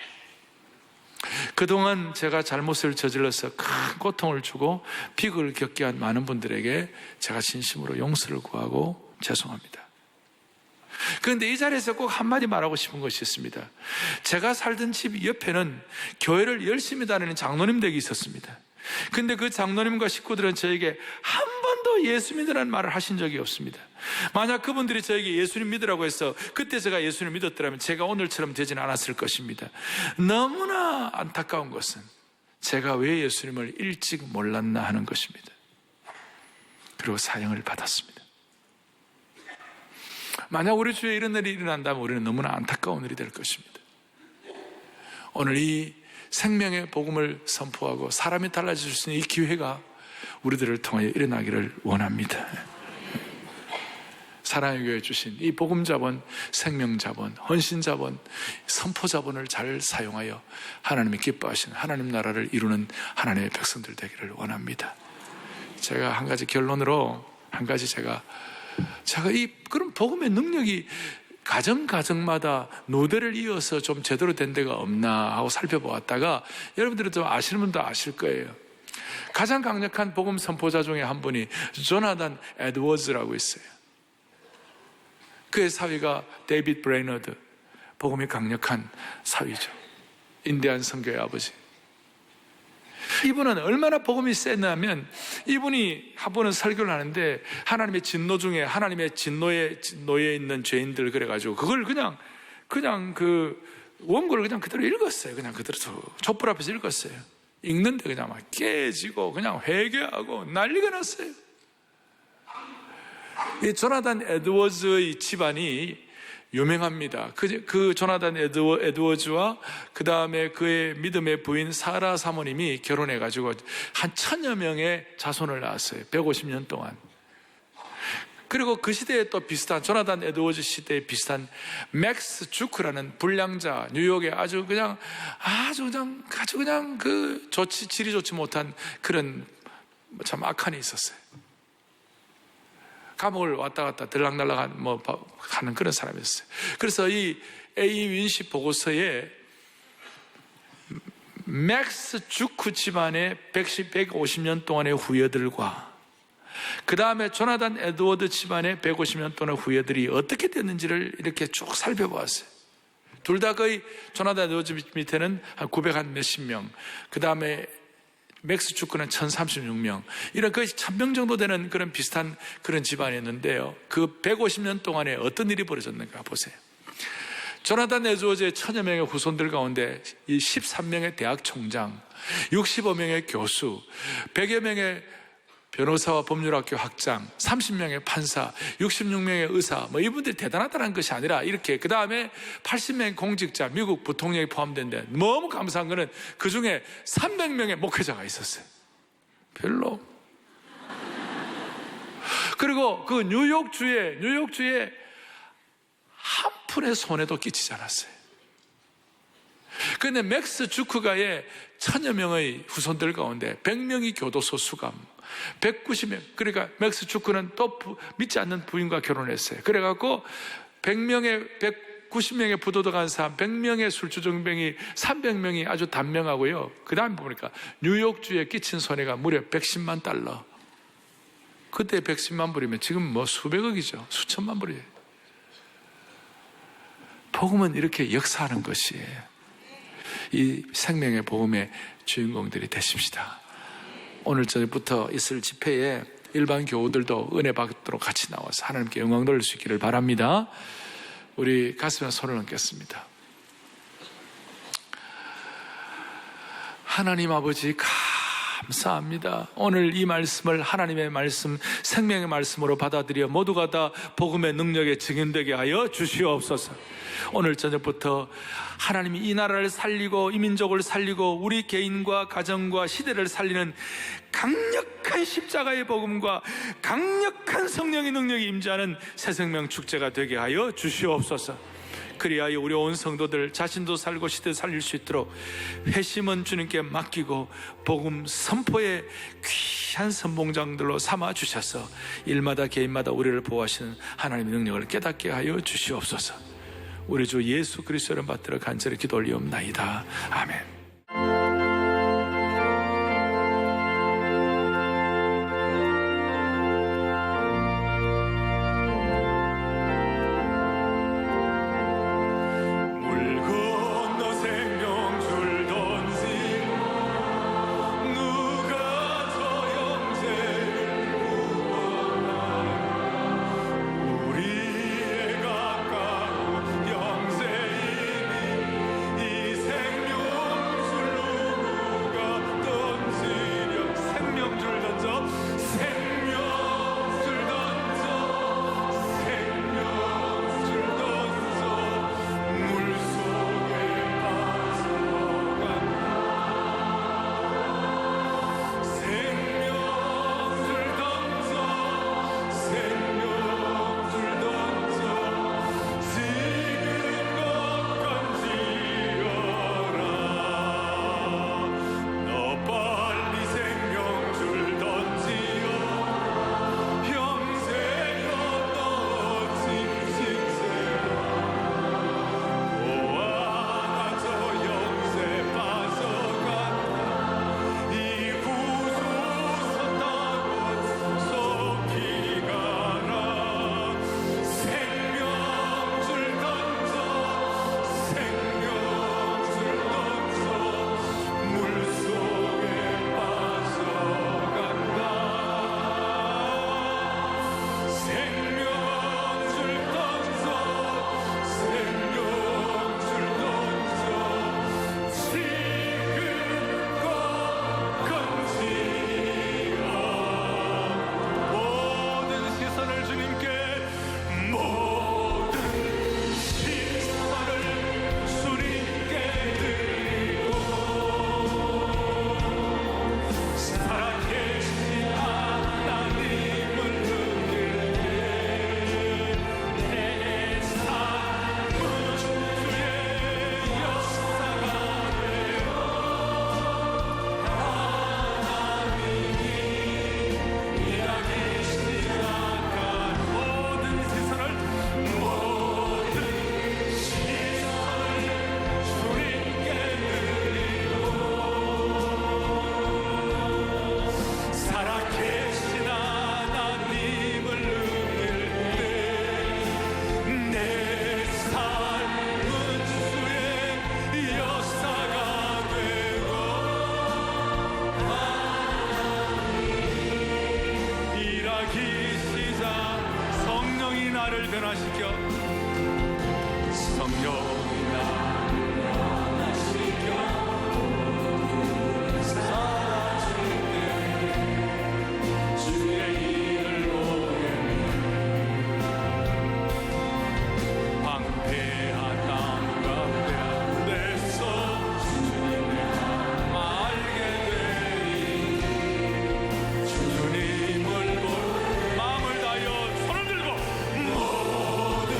Speaker 2: 그동안 제가 잘못을 저질러서 큰 고통을 주고 비극을 겪게 한 많은 분들에게 제가 진심으로 용서를 구하고 죄송합니다. 그런데 이 자리에서 꼭 한마디 말하고 싶은 것이 있습니다. 제가 살던 집 옆에는 교회를 열심히 다니는 장로님 댁이 있었습니다. 근데 그 장로님과 식구들은 저에게 한 번도 예수 믿으라는 말을 하신 적이 없습니다. 만약 그분들이 저에게 예수님 믿으라고 해서 그때 제가 예수님 믿었더라면 제가 오늘처럼 되지는 않았을 것입니다. 너무나 안타까운 것은 제가 왜 예수님을 일찍 몰랐나 하는 것입니다. 그리고 사형을 받았습니다. 만약 우리 주위에 이런 일이 일어난다면 우리는 너무나 안타까운 일이 될 것입니다. 오늘 이 생명의 복음을 선포하고 사람이 달라질 수 있는 이 기회가 우리들을 통해 일어나기를 원합니다. 사랑의 교회 주신 이 복음 자본, 생명 자본, 헌신 자본, 선포 자본을 잘 사용하여 하나님이 기뻐하시는 하나님 나라를 이루는 하나님의 백성들 되기를 원합니다. 제가 한 가지 결론으로 제가 이 그런 복음의 능력이 가정마다 노대를 이어서 좀 제대로 된 데가 없나 하고 살펴보았다가 여러분들은 좀 아시는 분도 아실 거예요. 가장 강력한 복음 선포자 중에 한 분이 조나단 에드워즈라고 있어요. 그의 사위가 데이빗 브레이너드, 복음이 강력한 사위죠. 인디안 선교의 아버지. 이분은 얼마나 복음이 셌냐면 이분이 한 번은 설교를 하는데 하나님의 진노 중에 하나님의 진노에 있는 죄인들 그래가지고 그걸 그냥 그 원고를 그냥 그대로 읽었어요. 그냥 그대로 촛불 앞에서 읽었어요. 읽는데 그냥 막 깨지고 그냥 회개하고 난리가 났어요. 이 조나단 에드워즈의 집안이 유명합니다. 그 조나단 에드워즈와 그 다음에 그의 믿음의 부인 사라 사모님이 결혼해가지고 한 1000여 명의 자손을 낳았어요. 150년 동안. 그리고 그 시대에 또 비슷한 조나단 에드워즈 시대에 비슷한 맥스 주크라는 불량자, 뉴욕에 아주 그냥 그 질이 좋지 못한 그런 참 악한이 있었어요. 감옥을 왔다 갔다 들락날락 하는 그런 사람이었어요. 그래서 이 A. 윈시 보고서에 맥스 주크 집안의 150년 동안의 후예들과 그 다음에 조나단 에드워드 집안의 150년 동안의 후예들이 어떻게 됐는지를 이렇게 쭉 살펴보았어요. 둘 다 거의 조나단 에드워드 밑에는 한 900 몇십 명, 그 다음에 맥스 주크는 1036명, 이런 거의 1000명 정도 되는 그런 비슷한 그런 집안이었는데요. 그 150년 동안에 어떤 일이 벌어졌는가 보세요. 조나단 에드워즈의 1000여 명의 후손들 가운데 이 13명의 대학 총장, 65명의 교수, 100여 명의 변호사와 법률학교 학장, 30명의 판사, 66명의 의사, 이분들이 대단하다는 것이 아니라 이렇게 그 다음에 80명의 공직자, 미국 부통령이 포함된데 너무 감사한 거는 그 중에 300명의 목회자가 있었어요. 별로. 그리고 그 뉴욕주에 한 푼의 손해도 끼치지 않았어요. 그런데 맥스 주크가의 1000여 명의 후손들 가운데 100명이 교도소 수감, 190명, 그러니까 맥스 주크는 또 믿지 않는 부인과 결혼했어요. 그래갖고 190명의 부도덕 한 사람, 100명의 술주정뱅이, 300명이 아주 단명하고요. 그 다음에 보니까 뉴욕주에 끼친 손해가 무려 110만 달러. 그때 110만 불이면 지금 수백억이죠. 수천만 불이에요. 복음은 이렇게 역사하는 것이에요. 이 생명의 복음의 주인공들이 되십시다. 오늘 저녁부터 있을 집회에 일반 교우들도 은혜 받도록 같이 나와서 하나님께 영광 돌릴 수 있기를 바랍니다. 우리 가슴에 손을 얹겠습니다. 하나님 아버지 감사합니다. 오늘 이 말씀을 하나님의 말씀, 생명의 말씀으로 받아들여 모두가 다 복음의 능력에 증인되게 하여 주시옵소서. 오늘 저녁부터 하나님이 이 나라를 살리고 이 민족을 살리고 우리 개인과 가정과 시대를 살리는 강력한 십자가의 복음과 강력한 성령의 능력이 임재하는 새생명 축제가 되게 하여 주시옵소서. 그리하여 우리 온 성도들 자신도 살고 시대 살릴 수 있도록 회심은 주님께 맡기고 복음 선포의 귀한 선봉장들로 삼아 주셔서 일마다 개인마다 우리를 보호하시는 하나님의 능력을 깨닫게 하여 주시옵소서. 우리 주 예수 그리스도를 받들어 간절히 기도 올리옵나이다. 아멘.
Speaker 9: 변화시켜 성령이 나를 변화시켜 사라지게 주의 일을 보겠네. 황폐한 나무 가운데서 주님의 마음 알게 되리. 주님을 보고 마음을 다하여 손을 들고 모든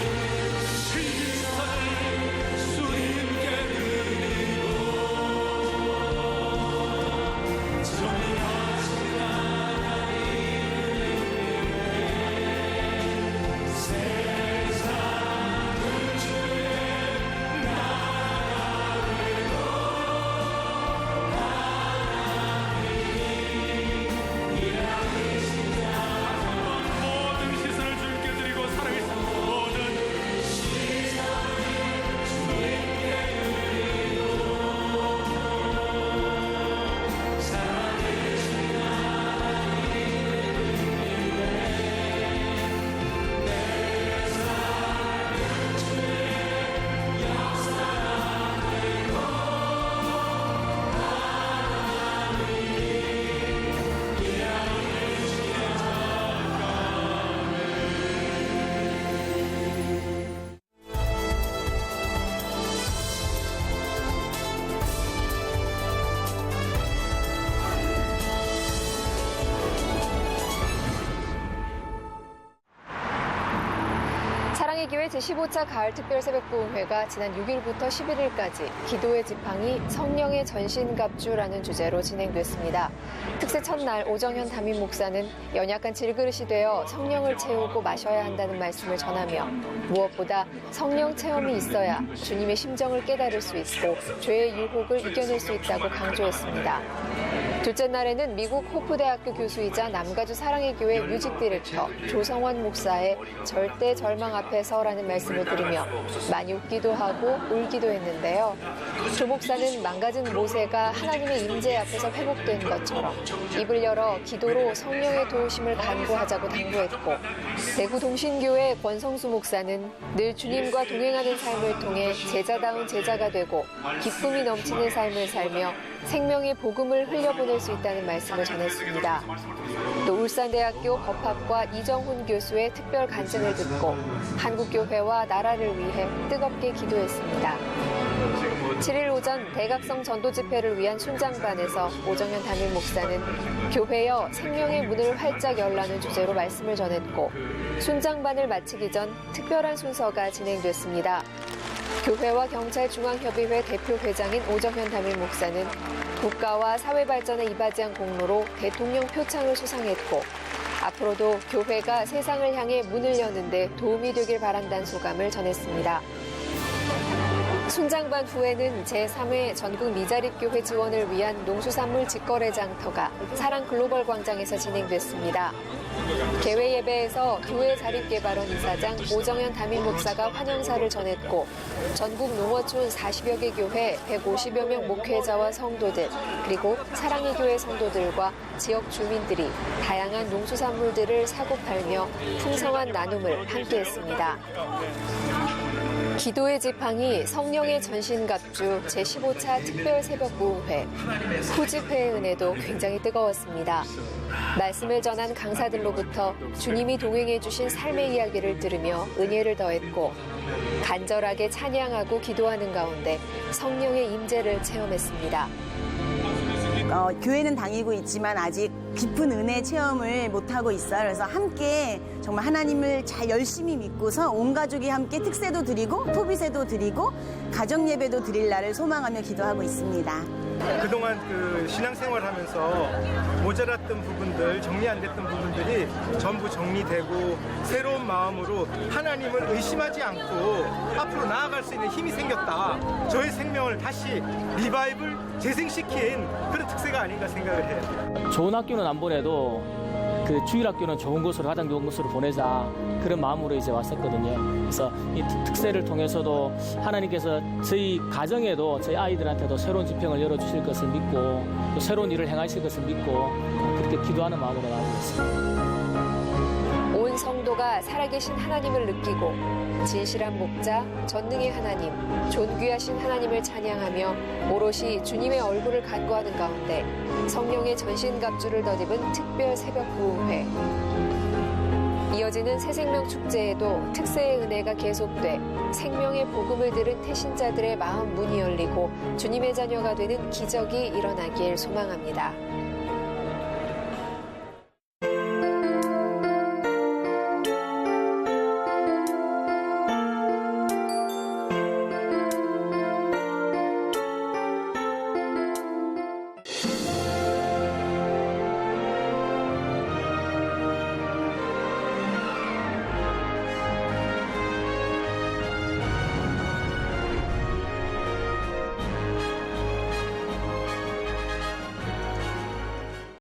Speaker 10: 교회 제15차 가을 특별새벽부흥회가 지난 6일부터 11일까지 기도의 지팡이 성령의 전신갑주라는 주제로 진행됐습니다. 특세 첫날 오정현 담임 목사는 연약한 질그릇이 되어 성령을 채우고 마셔야 한다는 말씀을 전하며 무엇보다 성령 체험이 있어야 주님의 심정을 깨달을 수 있고 죄의 유혹을 이겨낼 수 있다고 강조했습니다. 둘째 날에는 미국 호프대학교 교수이자 남가주 사랑의 교회 뮤직 디렉터 조성원 목사의 절대 절망 앞에서라는 말씀을 들으며 많이 웃기도 하고 울기도 했는데요. 조 목사는 망가진 모세가 하나님의 임재 앞에서 회복된 것처럼 입을 열어 기도로 성령의 도우심을 간구하자고 당부했고, 대구 동신교회 권성수 목사는 늘 주님과 동행하는 삶을 통해 제자다운 제자가 되고 기쁨이 넘치는 삶을 살며 생명의 복음을 흘려보낼 수 있다는 말씀을 전했습니다. 또 울산대학교 법학과 이정훈 교수의 특별 간증을 듣고 한국교회와 나라를 위해 뜨겁게 기도했습니다. 7일 오전 대각성 전도 집회를 위한 순장반에서 오정현 담임 목사는 교회여 생명의 문을 활짝 열라는 주제로 말씀을 전했고, 순장반을 마치기 전 특별한 순서가 진행됐습니다. 교회와 경찰중앙협의회 대표회장인 오정현 담임 목사는 국가와 사회 발전에 이바지한 공로로 대통령 표창을 수상했고, 앞으로도 교회가 세상을 향해 문을 여는 데 도움이 되길 바란다는 소감을 전했습니다. 순장반 후에는 제3회 전국 미자립교회 지원을 위한 농수산물 직거래 장터가 사랑 글로벌 광장에서 진행됐습니다. 개회 예배에서 교회 자립개발원 이사장 오정현 담임 목사가 환영사를 전했고, 전국 농어촌 40여 개 교회 150여 명 목회자와 성도들, 그리고 사랑의 교회 성도들과 지역 주민들이 다양한 농수산물들을 사고 팔며 풍성한 나눔을 함께했습니다. 기도의 지팡이 성령의 전신갑주 제15차 특별새벽부흥회 후집회의 은혜도 굉장히 뜨거웠습니다. 말씀을 전한 강사들로부터 주님이 동행해 주신 삶의 이야기를 들으며 은혜를 더했고, 간절하게 찬양하고 기도하는 가운데 성령의 임재를 체험했습니다.
Speaker 11: 교회는 다니고 있지만 아직 깊은 은혜 체험을 못하고 있어요. 그래서 함께 정말 하나님을 잘 열심히 믿고서 온 가족이 함께 특세도 드리고 토비세도 드리고 가정 예배도 드릴 날을 소망하며 기도하고 있습니다.
Speaker 12: 그동안 신앙생활을 하면서 모자랐던 부분들, 정리 안 됐던 부분들이 전부 정리되고 새로운 마음으로 하나님을 의심하지 않고 앞으로 나아갈 수 있는 힘이 생겼다. 저의 생명을 다시 리바이벌 재생시킨 그런 특세가 아닌가 생각을 해요.
Speaker 13: 좋은 학교는 안 보내도 그 주일학교는 좋은 곳으로, 가장 좋은 곳으로 보내자, 그런 마음으로 이제 왔었거든요. 그래서 이 특세를 통해서도 하나님께서 저희 가정에도 저희 아이들한테도 새로운 지평을 열어주실 것을 믿고 또 새로운 일을 행하실 것을 믿고 그렇게 기도하는 마음으로 나오고 있습니다.
Speaker 10: 온 성도가 살아계신 하나님을 느끼고 진실한 목자, 전능의 하나님, 존귀하신 하나님을 찬양하며 오롯이 주님의 얼굴을 간구하는 가운데 성령의 전신갑주를 덧입은 특별 새벽부흥회. 이어지는 새생명 축제에도 특세의 은혜가 계속돼 생명의 복음을 들은 태신자들의 마음 문이 열리고 주님의 자녀가 되는 기적이 일어나길 소망합니다.